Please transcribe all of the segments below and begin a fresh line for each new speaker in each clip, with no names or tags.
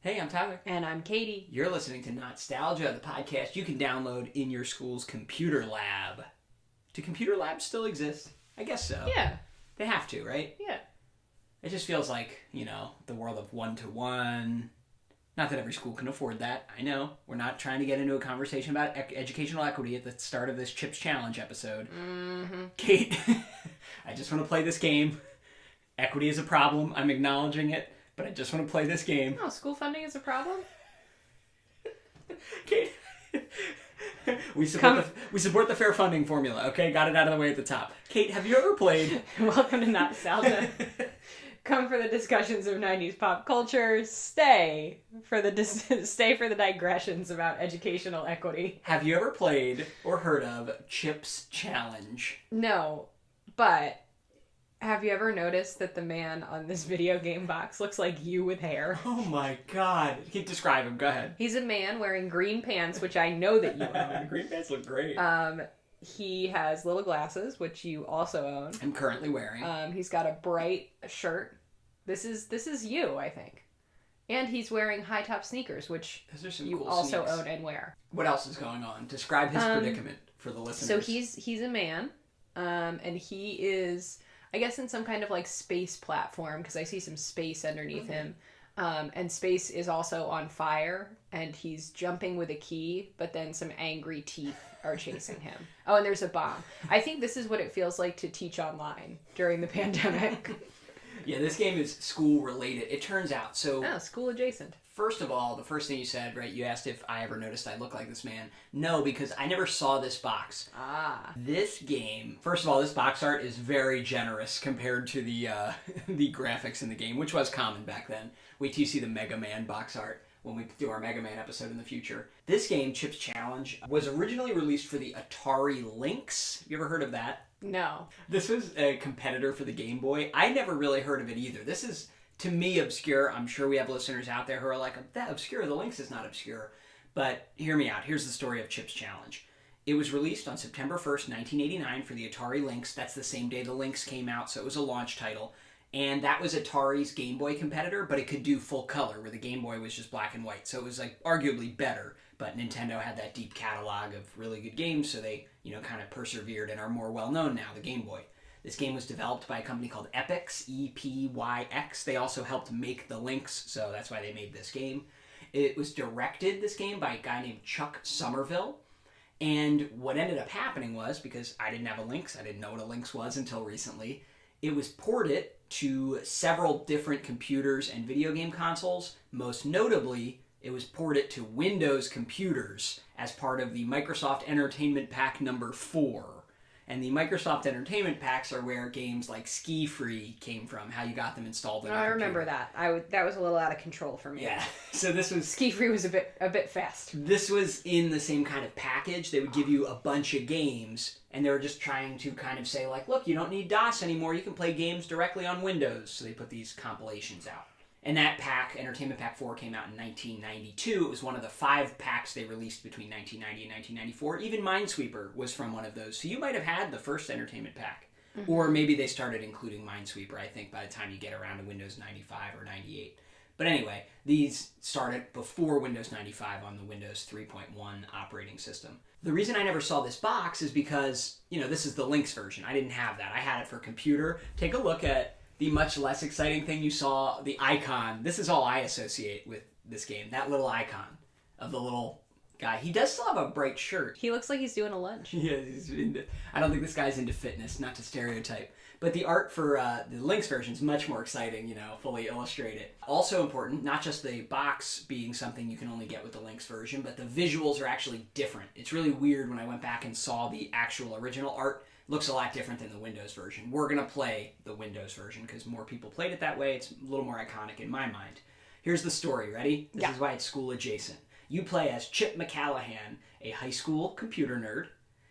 Hey, I'm Tyler.
And I'm Katie.
You're listening to Not-Stalgia, the podcast you can download in your school's computer lab. Do computer labs still exist? I guess so.
Yeah.
They have to, right?
Yeah.
It just feels like, the world of one-to-one. Not that every school can afford that. I know. We're not trying to get into a conversation about educational equity at the start of this Chips Challenge episode.
Mm-hmm.
Kate, I just want to play this game. Equity is a problem. I'm acknowledging it. But I just want to play this game.
Oh, school funding is a problem?
Kate, we support the fair funding formula, okay? Got it out of the way at the top. Kate, have you ever played...
Welcome to Not-Stalgia. Come for the discussions of 90s pop culture. Stay for the digressions about educational equity.
Have you ever played or heard of Chips Challenge?
No, but... Have you ever noticed that the man on this video game box looks like you with hair?
Oh my god. Describe him. Go ahead.
He's a man wearing green pants, which I know that you own.
Green pants look great.
He has little glasses, which you also own.
I'm currently wearing.
He's got a bright shirt. This is you, I think. And he's wearing high-top sneakers, which
Those are some
you
cool
also
sneaks.
own and wear.
What else is going on? Describe his predicament for the listeners.
So he's a man, and he is... I guess in some kind of like space platform, because I see some space underneath him. And space is also on fire, and he's jumping with a key, but then some angry teeth are chasing him. Oh, and there's a bomb. I think this is what it feels like to teach online during the pandemic.
Yeah, this game is school related. It turns out. So
school adjacent.
First of all, the first thing you said, right, you asked if I ever noticed I look like this man. No, because I never saw this box. This game, first of all, this box art is very generous compared to the the graphics in the game, which was common back then. Wait till you see the Mega Man box art when we do our Mega Man episode in the future. This game, Chips Challenge, was originally released for the Atari Lynx. Have you ever heard of that?
No.
This was a competitor for the Game Boy. I never really heard of it either. This is... to me, obscure. I'm sure we have listeners out there who are like, that obscure, the Lynx is not obscure. But hear me out. Here's the story of Chips Challenge. It was released on September 1st, 1989 for the Atari Lynx. That's the same day the Lynx came out, so it was a launch title. And that was Atari's Game Boy competitor, but it could do full color, where the Game Boy was just black and white. So it was like arguably better, but Nintendo had that deep catalog of really good games, so they, kind of persevered and are more well-known now, the Game Boy. This game was developed by a company called Epyx, E-P-Y-X. They also helped make the Lynx, so that's why they made this game. It was directed, this game, by a guy named Chuck Somerville. And what ended up happening was, because I didn't have a Lynx, I didn't know what a Lynx was until recently, it was ported to several different computers and video game consoles. Most notably, it was ported to Windows computers as part of the Microsoft Entertainment Pack number 4. And the Microsoft Entertainment Packs are where games like Ski Free came from, how you got them installed on your
I
computer.
remember that. That was a little out of control for me.
Yeah. So this was...
Ski Free was a bit fast.
This was in the same kind of package. They would give you a bunch of games, and they were just trying to kind of say, like, look, you don't need DOS anymore. You can play games directly on Windows. So they put these compilations out. And that pack, Entertainment Pack 4, came out in 1992. It was one of the 5 packs they released between 1990 and 1994. Even Minesweeper was from one of those. So you might have had the first Entertainment Pack. Mm-hmm. Or maybe they started including Minesweeper, I think, by the time you get around to Windows 95 or 98. But anyway, these started before Windows 95 on the Windows 3.1 operating system. The reason I never saw this box is because, this is the Lynx version. I didn't have that. I had it for computer. Take a look at... the much less exciting thing you saw, the icon. This is all I associate with this game. That little icon of the little guy. He does still have a bright shirt.
He looks like he's doing a lunge.
Yeah, I don't think this guy's into fitness, not to stereotype. But the art for the Lynx version is much more exciting, fully illustrated. Also important, not just the box being something you can only get with the Lynx version, but the visuals are actually different. It's really weird when I went back and saw the actual original art. Looks a lot different than the Windows version. We're going to play the Windows version because more people played it that way. It's a little more iconic in my mind. Here's the story. Ready? This is why it's school adjacent. You play as Chip McCallahan, a high school computer nerd.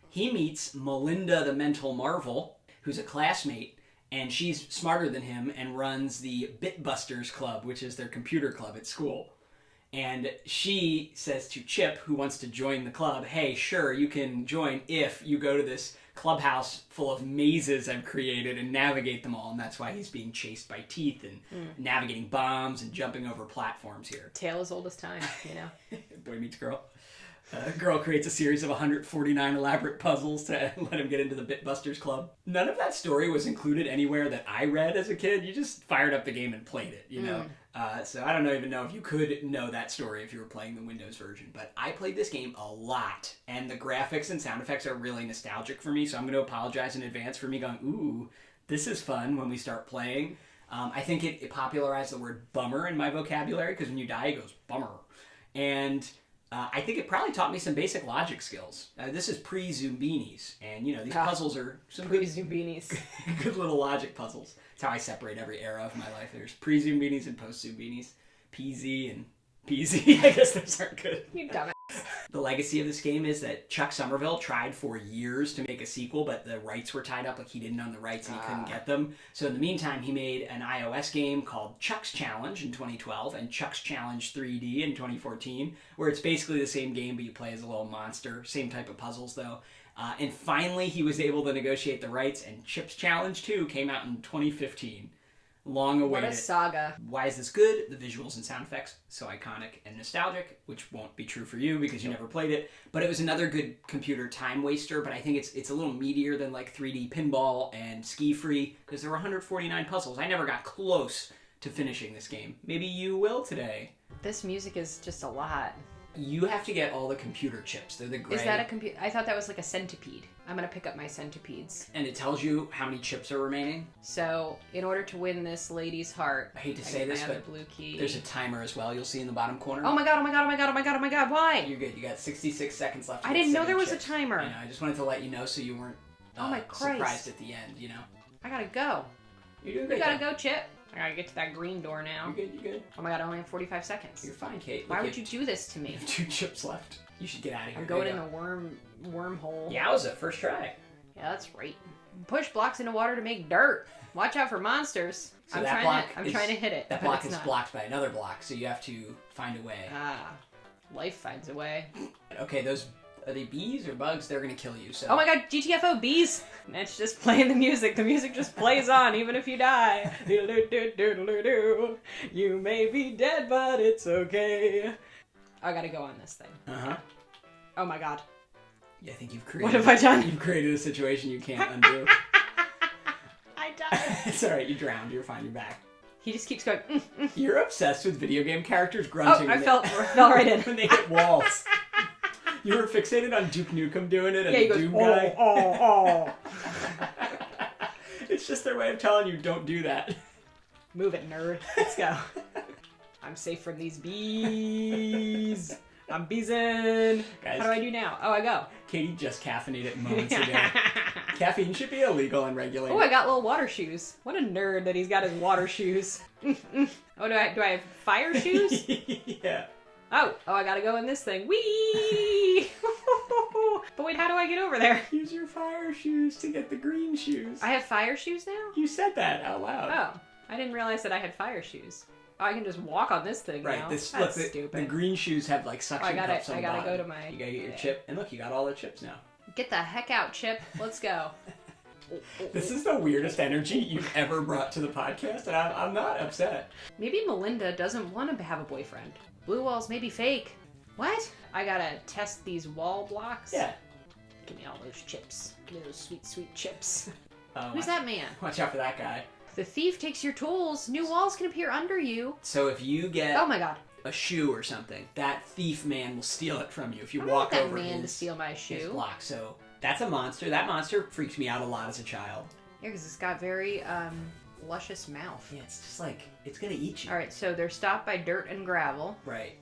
He meets Melinda the Mental Marvel, who's a classmate, and she's smarter than him and runs the Bitbusters Club, which is their computer club at school. And she says to Chip, who wants to join the club, hey, sure, you can join if you go to this clubhouse full of mazes I've created and navigate them all, and that's why he's being chased by teeth and navigating bombs and jumping over platforms here.
Tale as old as time, you know.
Boy meets girl. Girl creates a series of 149 elaborate puzzles to let him get into the Bitbusters Club. None of that story was included anywhere that I read as a kid. You just fired up the game and played it, you know? So I don't even know if you could know that story if you were playing the Windows version. But I played this game a lot, and the graphics and sound effects are really nostalgic for me, so I'm going to apologize in advance for me going, ooh, this is fun when we start playing. I think it popularized the word bummer in my vocabulary, because when you die, it goes bummer. And I think it probably taught me some basic logic skills. This is pre-Zoombinis, and you know these puzzles are some
Pre-Zoombinis.
good little logic puzzles. That's how I separate every era of my life. There's pre-Zoombinis and post-Zoombinis. PZ and PZ. I guess those aren't good.
You dumbass.
The legacy of this game is that Chuck Somerville tried for years to make a sequel, but the rights were tied up. Like, he didn't own the rights and he couldn't get them. So in the meantime, he made an iOS game called Chuck's Challenge in 2012 and Chuck's Challenge 3D in 2014, where it's basically the same game, but you play as a little monster. Same type of puzzles, though. And finally, he was able to negotiate the rights, and Chip's Challenge 2 came out in 2015. Long awaited.
What a saga.
Why is this good? The visuals and sound effects, so iconic and nostalgic, which won't be true for you because you never played it. But it was another good computer time waster, but I think it's a little meatier than like 3D Pinball and Ski Free, because there were 149 puzzles. I never got close to finishing this game. Maybe you will today.
This music is just a lot.
You have to get all the computer chips. They're the gray.
Is that a computer? I thought that was like a centipede. I'm going to pick up my centipedes.
And it tells you how many chips are remaining.
So, in order to win this lady's heart,
I hate to say this, but
blue key.
There's a timer as well. You'll see in the bottom corner.
Oh my god, oh my god, oh my god, oh my god, oh my god, why?
You're good. You got 66 seconds left.
I didn't know there was a timer.
I know. I just wanted to let you know so you weren't
oh my Christ.
surprised at the end, you know?
I gotta go.
You're doing great.
You gotta go, Chip. I gotta get to that green door now.
You're good, you're good.
Oh my god, I only have 45 seconds.
You're fine, Kate.
Why would you do this to me?
You have 2 chips left. You should get out of here.
I'm going in the wormhole.
Yowza, first try.
Yeah, that's right. Push blocks into water to make dirt. Watch out for monsters.
So
I'm trying to hit it.
That block is blocked by another block, so you have to find a way.
Life finds a way.
Okay, those are they bees or bugs? They're gonna kill you. So.
Oh my god, GTFO bees! And it's just playing the music. The music just plays on even if you die. You may be dead, but it's okay. I gotta go on this thing. Oh my god.
Yeah, I think you've created.
What have I done?
You've created a situation you can't undo.
I died.
It's alright, you drowned. You're fine. You're back.
He just keeps going.
You're obsessed with video game characters grunting.
Oh, I fell right in.
When they hit walls. You were fixated on Duke Nukem doing it and
he
the
goes,
Doom guy.
Oh.
It's just their way of telling you don't do that.
Move it, nerd. Let's go. I'm safe from these bees. I'm beezing.
Guys,
how do I do now? Oh, I go.
Katie just caffeinated moments ago. Caffeine should be illegal and regulated.
Oh, I got little water shoes. What a nerd that he's got his water shoes. Oh, do I have fire shoes?
Yeah.
Oh, I gotta go in this thing. Whee! But wait, how do I get over there?
Use your fire shoes to get the green shoes.
I have fire shoes now?
You said that out loud.
Oh, I didn't realize that I had fire shoes. Oh, I can just walk on this thing
right,
now.
That's
stupid.
The green shoes have like suction cups on the bottom.
I gotta go to my...
You gotta get your chip. And look, you got all the chips now.
Get the heck out, Chip. Let's go.
This is the weirdest energy you've ever brought to the podcast, and I'm not upset.
Maybe Melinda doesn't want to have a boyfriend. Blue walls may be fake. What? I gotta test these wall blocks?
Yeah.
Give me all those chips. Give me those sweet, sweet chips.
Oh,
Who's that man?
Watch out for that guy.
The thief takes your tools. New walls can appear under you.
So if you get
oh my god,
a shoe or something, that thief man will steal it from you if you
I
walk
don't
over
want that man
his,
to steal my shoe.
his block. So that's a monster. That monster freaked me out a lot as a child.
Yeah, because it's got very luscious mouth.
Yeah, it's just like it's gonna eat you.
All right, so they're stopped by dirt and gravel.
Right.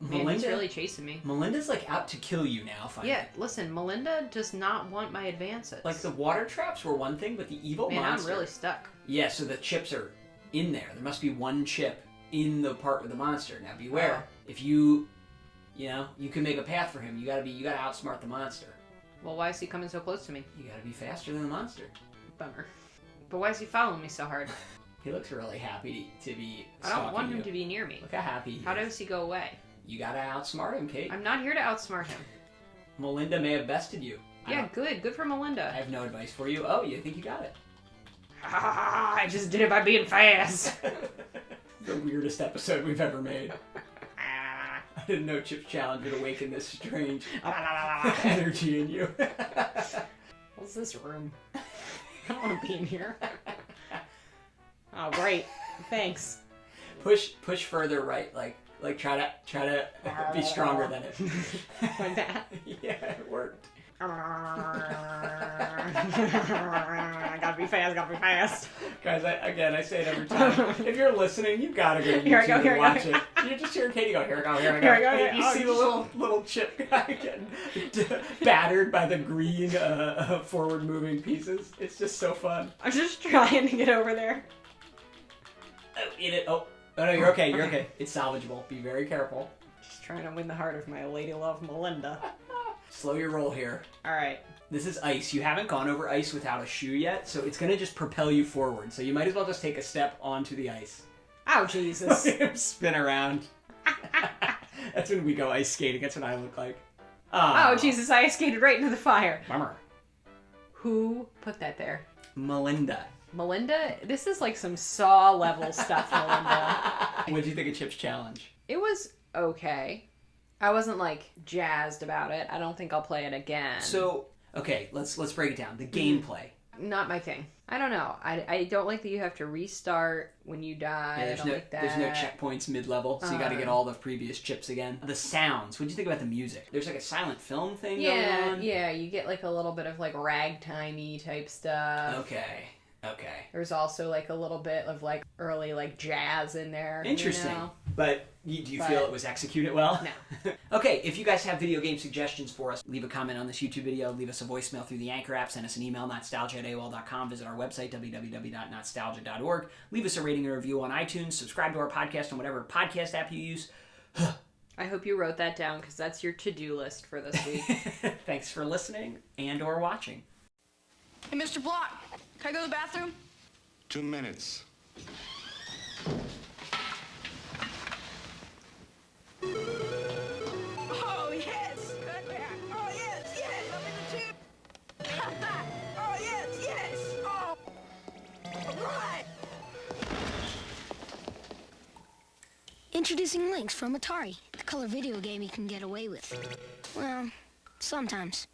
Man, he's really chasing me.
Melinda's like out to kill you now. Finally.
Yeah, listen, Melinda does not want my advances.
Like the water traps were one thing, but the evil monster.
I'm really stuck.
Yeah, so the chips are in there. There must be one chip in the part with the monster. Now beware. If you can make a path for him. You gotta outsmart the monster.
Well, why is he coming so close to me?
You gotta be faster than the monster.
Bummer. But why is he following me so hard?
He looks really happy to be
I don't want him to be near me.
Look how happy he is.
How does he go away?
You gotta outsmart him, Kate.
I'm not here to outsmart him.
Melinda may have bested you.
Yeah, good for
I
Melinda.
have no advice for you. Oh, you think you got it?
I just did it by being fast.
The weirdest episode we've ever made. I didn't know Chip's Challenge would awaken this strange energy in you.
What's this room? I don't want to be in here. Oh, great. Thanks.
Push further right, like try to be stronger than it.
Like that?
Yeah, it worked.
Gotta be fast.
Guys, I say it every time. If you're listening, you gotta go to
Here I go,
YouTube
here
and
I
watch
go.
it. You're just hearing Katie go, here I go.
Here I go,
And you see the little chip guy getting battered by the green forward-moving pieces. It's just so fun.
I'm just trying to get over there.
Oh, eat it. Oh no, you're okay. You're okay. It's salvageable. Be very careful.
Just trying to win the heart of my lady love, Melinda.
Slow your roll here.
All right.
This is ice. You haven't gone over ice without a shoe yet, so it's gonna just propel you forward. So you might as well just take a step onto the ice.
Oh, Jesus.
Spin around. That's when we go ice skating. That's what I look like.
Oh, Jesus, I skated right into the fire.
Bummer.
Who put that there?
Melinda.
Melinda? This is like some Saw level stuff, Melinda.
What did you think of Chip's Challenge?
It was okay. I wasn't like jazzed about it. I don't think I'll play it again.
So, okay, let's break it down. The gameplay.
Not my thing. I don't know. I don't like that you have to restart when you die.
Yeah,
I don't like that.
there's no checkpoints mid-level, so you got to get all the previous chips again. The sounds. What do you think about the music? There's like a silent film thing going on.
Yeah, you get like a little bit of like ragtimey type stuff.
Okay.
There's also like a little bit of like early like jazz in there.
Interesting.
You know?
But do you feel it was executed well?
No.
Okay, if you guys have video game suggestions for us, leave a comment on this YouTube video, leave us a voicemail through the Anchor app, send us an email, notstalgia@aol.com, visit our website, www.notstalgia.org, leave us a rating and review on iTunes, subscribe to our podcast on whatever podcast app you use.
I hope you wrote that down because that's your to-do list for this week.
Thanks for listening and or watching.
Hey, Mr. Block, can I go to the bathroom?
2 minutes.
Oh, yes! Oh, yes, I'm in the tube! Oh, yes! Oh! All right!
Introducing Lynx from Atari, the color video game you can get away with. Well, sometimes.